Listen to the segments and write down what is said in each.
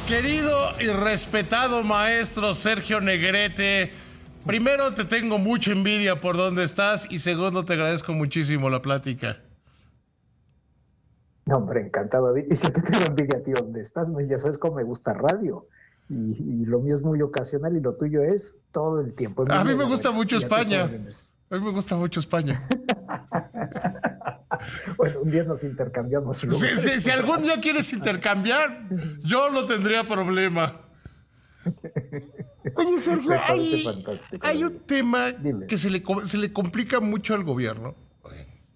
Querido y respetado maestro Sergio Negrete, primero te tengo mucha envidia por donde estás y segundo te agradezco muchísimo la plática. No, hombre, encantado. Y yo te tengo envidia a ti donde estás, ya sabes cómo me gusta radio. Y lo mío es muy ocasional y lo tuyo es todo el tiempo. A mí me gusta mucho España. A mí me gusta mucho España. Bueno, un día nos intercambiamos. Si algún día quieres intercambiar, yo no tendría problema. Oye, Sergio, hay un tema que se le complica mucho al gobierno.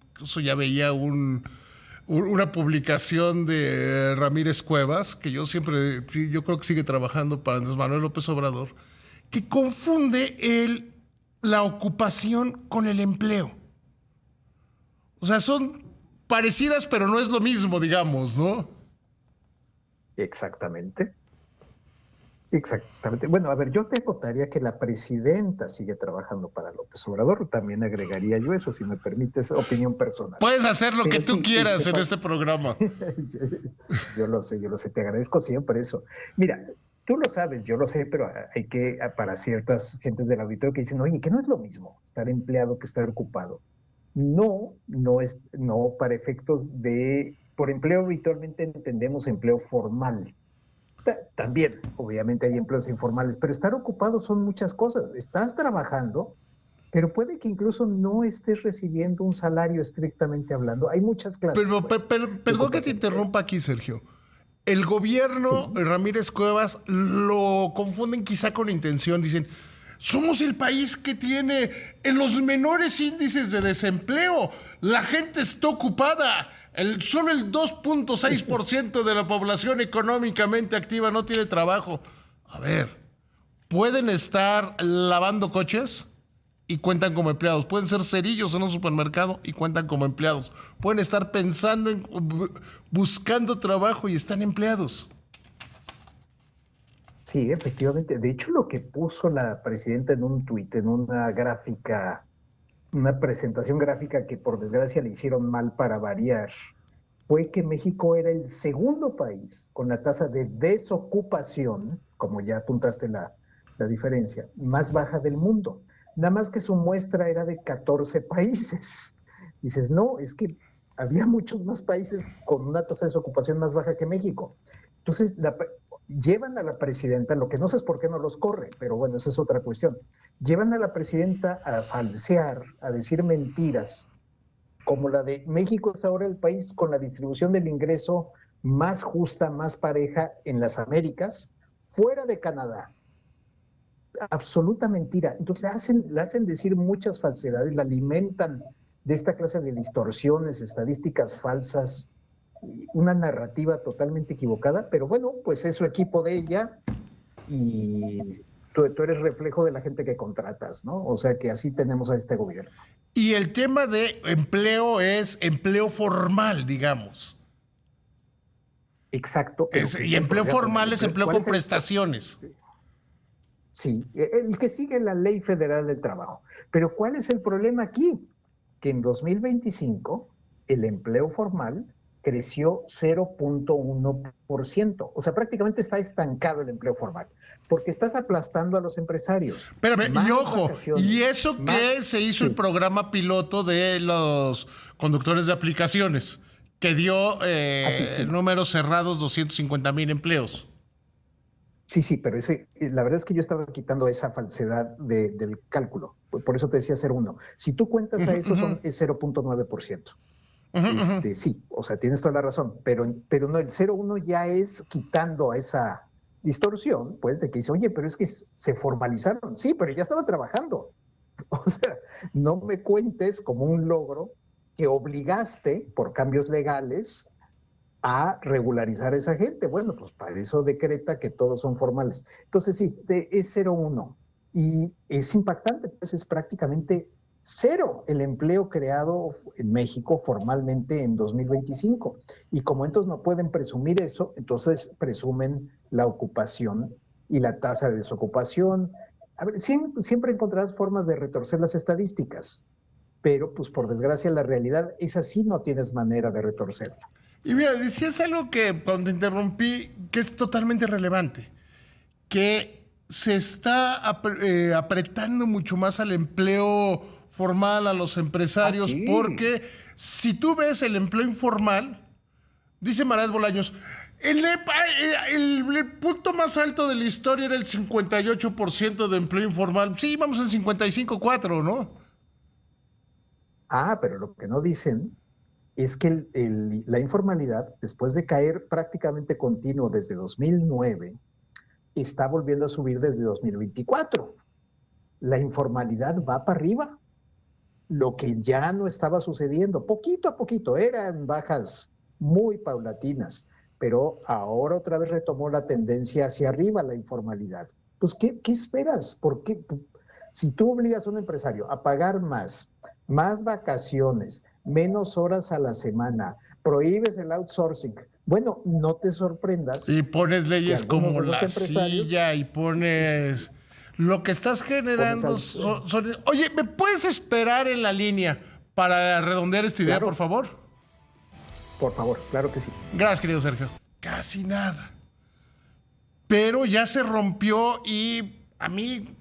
Incluso ya veía una publicación de Ramírez Cuevas, que yo creo que sigue trabajando para Andrés Manuel López Obrador, que confunde la ocupación con el empleo. O sea, son parecidas, pero no es lo mismo, digamos, ¿no? Exactamente. Exactamente. Bueno, a ver, yo te acotaría que la presidenta sigue trabajando para López Obrador. También agregaría yo eso, si me permites, opinión personal. Puedes hacer lo que tú quieras en este programa. Yo lo sé, te agradezco siempre eso. Mira, tú lo sabes, yo lo sé, pero hay que, para ciertas gentes del auditorio que dicen, oye, que no es lo mismo estar empleado que estar ocupado. No para efectos por empleo habitualmente entendemos empleo formal. También, obviamente hay empleos informales, pero estar ocupado son muchas cosas. Estás trabajando, pero puede que incluso no estés recibiendo un salario estrictamente hablando. Hay muchas clases. Perdón que te interrumpa aquí, Sergio. El gobierno, sí. Ramírez Cuevas, lo confunden quizá con intención. Dicen, somos el país que tiene los menores índices de desempleo. La gente está ocupada. Solo el 2.6% de la población económicamente activa no tiene trabajo. A ver, ¿pueden estar lavando coches y cuentan como empleados? Pueden ser cerillos en un supermercado y cuentan como empleados. Pueden estar buscando trabajo y están empleados. Sí, efectivamente. De hecho, lo que puso la presidenta en un tuit, en una gráfica, una presentación gráfica que por desgracia le hicieron mal para variar, fue que México era el segundo país con la tasa de desocupación, como ya apuntaste la diferencia, más baja del mundo. Nada más que su muestra era de 14 países. Dices, no, es que había muchos más países con una tasa de desocupación más baja que México. Entonces, llevan a la presidenta, lo que no sé es por qué no los corre, pero bueno, esa es otra cuestión. Llevan a la presidenta a falsear, a decir mentiras, como la de México es ahora el país con la distribución del ingreso más justa, más pareja en las Américas, fuera de Canadá. Absoluta mentira. Entonces le hacen decir muchas falsedades, la alimentan de esta clase de distorsiones, estadísticas falsas, una narrativa totalmente equivocada, pero bueno, pues es su equipo de ella y tú eres reflejo de la gente que contratas, ¿no? O sea que así tenemos a este gobierno. Y el tema de empleo es empleo formal, digamos. Exacto. Y empleo formal es empleo con prestaciones. Sí, el que sigue la Ley Federal del Trabajo. Pero ¿cuál es el problema aquí? Que en 2025 el empleo formal creció 0.1%. O sea, prácticamente está estancado el empleo formal, porque estás aplastando a los empresarios. Espérame, y ojo, ¿y eso qué se hizo el programa piloto de los conductores de aplicaciones? Que dio números cerrados, 250,000 empleos. Sí, pero la verdad es que yo estaba quitando esa falsedad del cálculo. Por eso te decía 0.1. Si tú cuentas a eso, es 0.9%. Sí, o sea, tienes toda la razón, pero no, el 0.1 ya es quitando a esa distorsión, pues, de que dice, oye, pero es que se formalizaron. Sí, pero ya estaban trabajando. O sea, no me cuentes como un logro que obligaste por cambios legales a regularizar a esa gente. Bueno, pues para eso decreta que todos son formales. Entonces sí, es 0.1 y es impactante, pues es prácticamente cero el empleo creado en México formalmente en 2025. Y como entonces no pueden presumir eso, entonces presumen la ocupación y la tasa de desocupación. A ver, siempre encontrarás formas de retorcer las estadísticas, pero pues por desgracia la realidad es así, no tienes manera de retorcerla. Y mira, decías algo que cuando te interrumpí, que es totalmente relevante, que se está apretando mucho más al empleo formal, a los Ah, empresarios, sí. porque si tú ves el empleo informal, dice Marat Bolaños, el punto más alto de la historia era el 58% de empleo informal. Sí, vamos en 55,4, ¿no? Ah, pero lo que no dicen es que la informalidad, después de caer prácticamente continuo desde 2009, está volviendo a subir desde 2024. La informalidad va para arriba, lo que ya no estaba sucediendo, poquito a poquito, eran bajas muy paulatinas, pero ahora otra vez retomó la tendencia hacia arriba la informalidad. Pues, ¿qué esperas? ¿Por qué? Si tú obligas a un empresario a pagar más vacaciones, menos horas a la semana, prohíbes el outsourcing, bueno, no te sorprendas Y pones que leyes algunos como de esos la empresarios, silla y pones... Lo que estás pones generando al, son... Oye, ¿me puedes esperar en la línea para redondear esta idea, por claro, favor? por favor, claro que sí. Gracias, querido Sergio. Casi nada. Pero ya se rompió y a mí,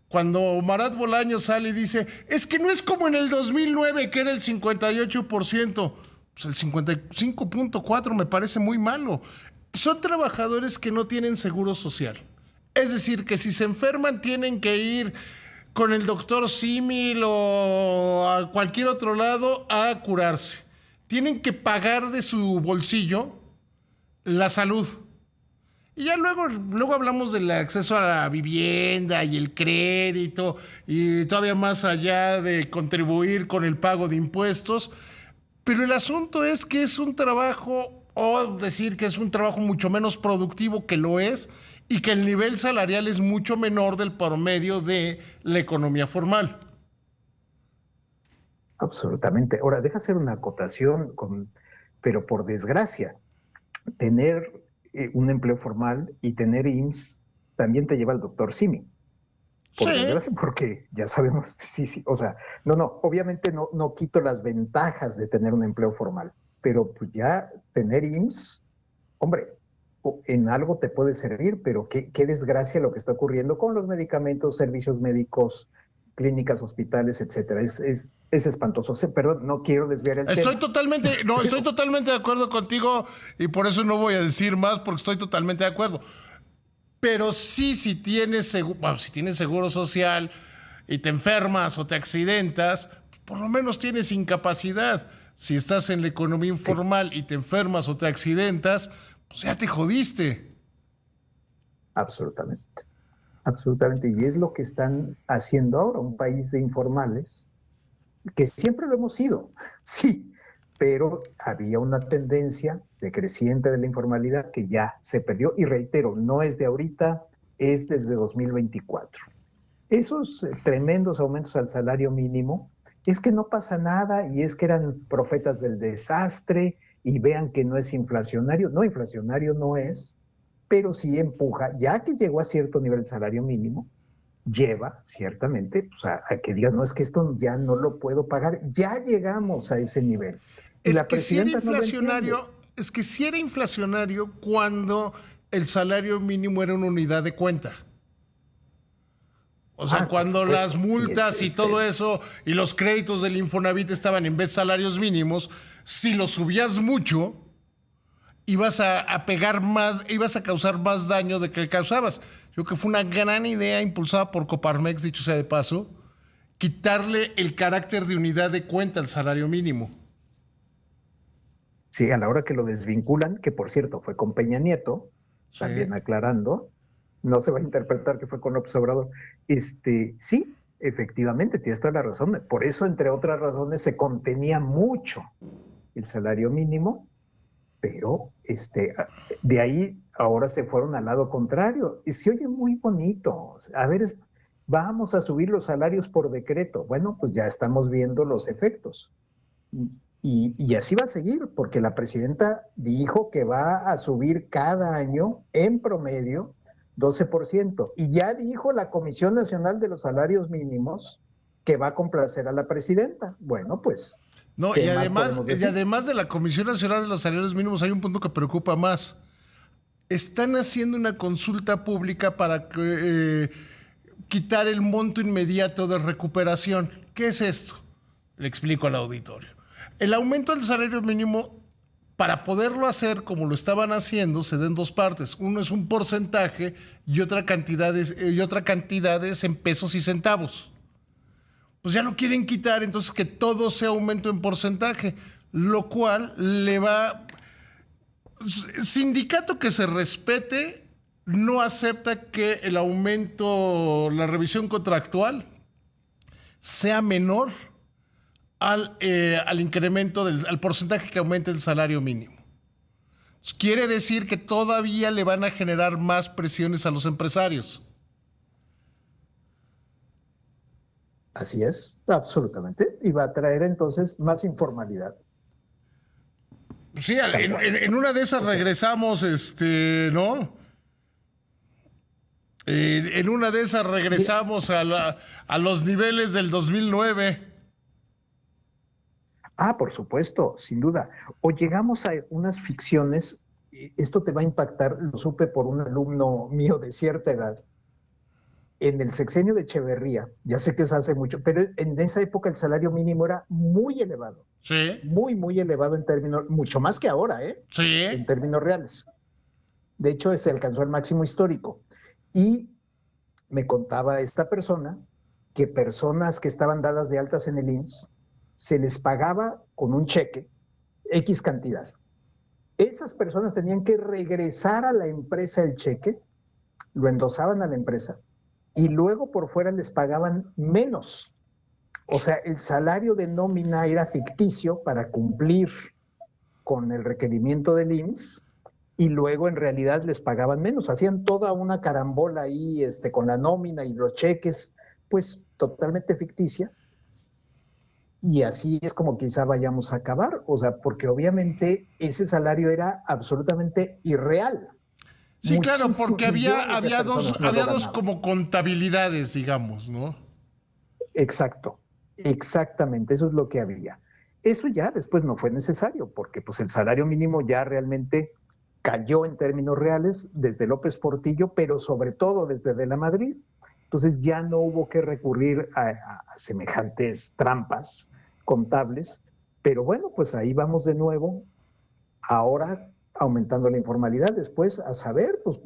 cuando Marat Bolaño sale y dice, es que no es como en el 2009 que era el 58%, pues el 55,4 me parece muy malo. Son trabajadores que no tienen seguro social. Es decir, que si se enferman tienen que ir con el doctor Símil o a cualquier otro lado a curarse. Tienen que pagar de su bolsillo la salud. Y ya luego hablamos del acceso a la vivienda y el crédito y todavía más allá de contribuir con el pago de impuestos. Pero el asunto es que es un trabajo, o decir que es un trabajo mucho menos productivo que lo es, y que el nivel salarial es mucho menor del promedio de la economía formal. Absolutamente. Ahora, deja hacer una acotación, pero por desgracia, tener un empleo formal y tener IMSS también te lleva al doctor Simi. Por Sí, desgracia, porque ya sabemos, sí, sí, o sea, no, obviamente no quito las ventajas de tener un empleo formal, pero pues ya tener IMSS, hombre, en algo te puede servir, pero qué desgracia lo que está ocurriendo con los medicamentos, servicios médicos, clínicas, hospitales, etcétera. Es espantoso. Perdón, no quiero desviar el estoy tema, totalmente, no, estoy pero totalmente de acuerdo contigo y por eso no voy a decir más porque estoy totalmente de acuerdo. Pero sí, si tienes seguro social y te enfermas o te accidentas, pues por lo menos tienes incapacidad. Si estás en la economía sí, informal y te enfermas o te accidentas, pues ya te jodiste. absolutamente. Absolutamente, y es lo que están haciendo ahora, un país de informales, que siempre lo hemos sido, sí, pero había una tendencia decreciente de la informalidad que ya se perdió, y reitero, no es de ahorita, es desde 2024. Esos tremendos aumentos al salario mínimo, es que no pasa nada, y es que eran profetas del desastre, y vean que no es inflacionario no es, pero sí empuja, ya que llegó a cierto nivel de salario mínimo, lleva ciertamente pues, a que digas, no es que esto ya no lo puedo pagar, ya llegamos a ese nivel. Y Es la que si era presidenta no lo entiende. inflacionario, es que si era inflacionario cuando el salario mínimo era una unidad de cuenta. O sea, Ah, por cuando las supuesto, sí, multas y todo eso y los créditos del Infonavit estaban en vez de salarios mínimos, si los subías mucho, ibas a pegar más, ibas a causar más daño de que causabas. Yo creo que fue una gran idea impulsada por Coparmex, dicho sea de paso, quitarle el carácter de unidad de cuenta al salario mínimo. sí, a la hora que lo desvinculan, que por cierto fue con Peña Nieto, Sí. también aclarando, no se va a interpretar que fue con López Obrador. Sí, efectivamente, tienes toda la razón. Por eso, entre otras razones, se contenía mucho el salario mínimo, pero de ahí ahora se fueron al lado contrario. Y se oye muy bonito. A ver, vamos a subir los salarios por decreto. Bueno, pues ya estamos viendo los efectos. Y así va a seguir, porque la presidenta dijo que va a subir cada año en promedio 12%. Y ya dijo la Comisión Nacional de los Salarios Mínimos que va a complacer a la presidenta. Bueno, pues, No, ¿qué más podemos decir? además de la Comisión Nacional de los Salarios Mínimos, hay un punto que preocupa más. Están haciendo una consulta pública para quitar el monto inmediato de recuperación. ¿Qué es esto? Le explico al auditorio. El aumento del salario mínimo, para poderlo hacer como lo estaban haciendo, se da en dos partes. Uno es un porcentaje y otra cantidad es en pesos y centavos. Pues ya lo quieren quitar, entonces que todo sea aumento en porcentaje, lo cual le va... Sindicato que se respete no acepta que el aumento, la revisión contractual, sea menor al incremento al porcentaje que aumente el salario mínimo. Quiere decir que todavía le van a generar más presiones a los empresarios. Así es, absolutamente. Y va a traer entonces más informalidad. Sí, en una de esas regresamos, ¿no? En una de esas regresamos a los niveles del 2009. Por supuesto, sin duda. O llegamos a unas ficciones, esto te va a impactar, lo supe por un alumno mío de cierta edad. En el sexenio de Echeverría, ya sé que es hace mucho, pero en esa época el salario mínimo era muy elevado. Sí. Muy, muy elevado en términos, mucho más que ahora, ¿eh? Sí. En términos reales. De hecho, se alcanzó el máximo histórico. Y me contaba esta persona que personas que estaban dadas de altas en el IMSS se les pagaba con un cheque X cantidad. Esas personas tenían que regresar a la empresa el cheque, lo endosaban a la empresa y luego por fuera les pagaban menos. O sea, el salario de nómina era ficticio para cumplir con el requerimiento del IMSS y luego en realidad les pagaban menos. Hacían toda una carambola ahí con la nómina y los cheques, pues totalmente ficticia. Y así es como quizá vayamos a acabar, o sea, porque obviamente ese salario era absolutamente irreal. Sí, claro, porque había dos como contabilidades, digamos, ¿no? Exacto, exactamente, eso es lo que había. Eso ya después no fue necesario, porque pues el salario mínimo ya realmente cayó en términos reales desde López Portillo, pero sobre todo desde De la Madrid. Entonces ya no hubo que recurrir a semejantes trampas contables, pero bueno, pues ahí vamos de nuevo, ahora aumentando la informalidad, después a saber, pues,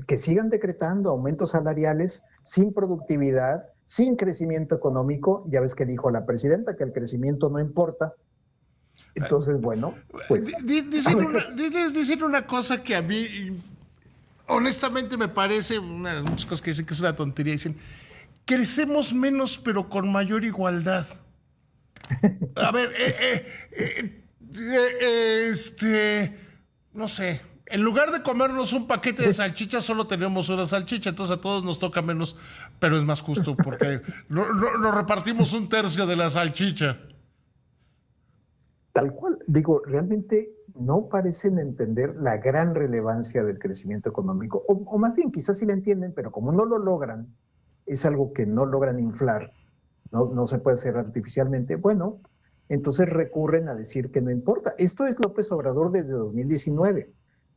que sigan decretando aumentos salariales sin productividad, sin crecimiento económico. Ya ves que dijo la presidenta que el crecimiento no importa. Entonces, bueno, pues... Dicen una cosa que a mí, honestamente, me parece, una de las muchas cosas que dicen que es una tontería, dicen, crecemos menos pero con mayor igualdad. A ver, no sé, en lugar de comernos un paquete de salchichas, solo tenemos una salchicha, entonces a todos nos toca menos, pero es más justo porque nos repartimos un tercio de la salchicha. Tal cual, digo, realmente no parecen entender la gran relevancia del crecimiento económico, o más bien quizás sí la entienden, pero como no lo logran, es algo que no logran inflar, no se puede hacer artificialmente, bueno, entonces recurren a decir que no importa. Esto es López Obrador desde 2019.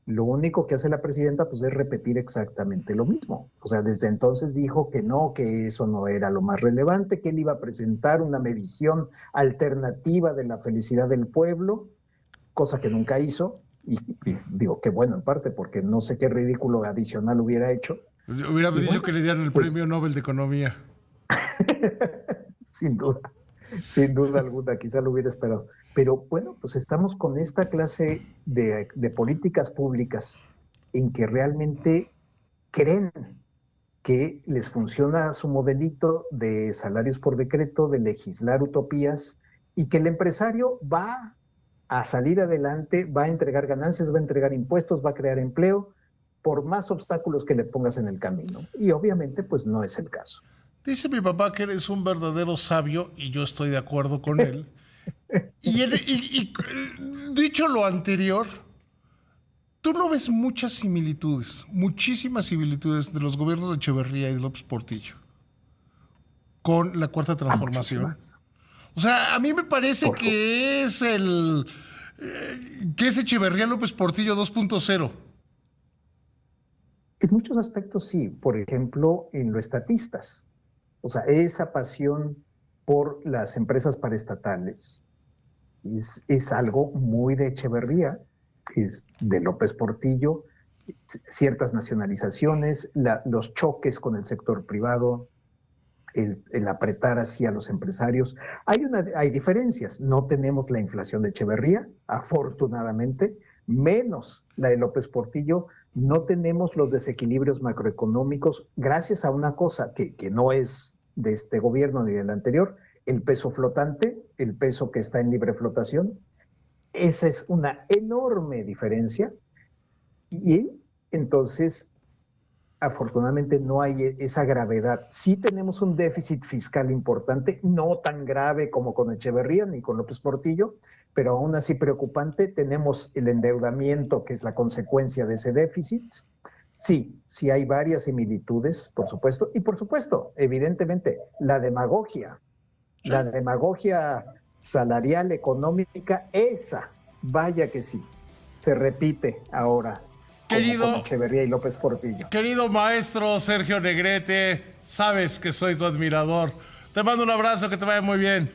Lo único que hace la presidenta pues es repetir exactamente lo mismo. O sea, desde entonces dijo que no, que eso no era lo más relevante, que él iba a presentar una medición alternativa de la felicidad del pueblo, cosa que nunca hizo. Y digo que bueno, en parte porque no sé qué ridículo adicional hubiera hecho. Hubiera dicho que le dieran el premio Nobel de Economía. Sin duda alguna, quizá lo hubiera esperado. Pero bueno, pues estamos con esta clase de políticas públicas en que realmente creen que les funciona su modelito de salarios por decreto, de legislar utopías, y que el empresario va a salir adelante, va a entregar ganancias, va a entregar impuestos, va a crear empleo, por más obstáculos que le pongas en el camino. Y obviamente, pues no es el caso. Dice mi papá que eres un verdadero sabio y yo estoy de acuerdo con él. Y dicho lo anterior, tú no ves muchas similitudes, muchísimas similitudes de los gobiernos de Echeverría y de López Portillo. con la Cuarta Transformación. Muchísimas. O sea, a mí me parece Por que es que es Echeverría López Portillo 2.0. En muchos aspectos sí, por ejemplo, en lo estatistas. O sea, esa pasión por las empresas paraestatales es algo muy de Echeverría, es de López Portillo, ciertas nacionalizaciones, los choques con el sector privado, el apretar así a los empresarios. Hay diferencias, no tenemos la inflación de Echeverría, afortunadamente, menos la de López Portillo, no tenemos los desequilibrios macroeconómicos gracias a una cosa que no es de este gobierno ni del anterior, el peso flotante, el peso que está en libre flotación. Esa es una enorme diferencia y entonces afortunadamente no hay esa gravedad. Sí tenemos un déficit fiscal importante, no tan grave como con Echeverría ni con López Portillo, pero aún así preocupante. Tenemos el endeudamiento, que es la consecuencia de ese déficit. Sí, sí hay varias similitudes, por supuesto, y por supuesto, evidentemente, la demagogia salarial, económica, esa, vaya que sí, se repite ahora. Como con Echeverría y López Portillo. Querido maestro Sergio Negrete, sabes que soy tu admirador. Te mando un abrazo, que te vaya muy bien.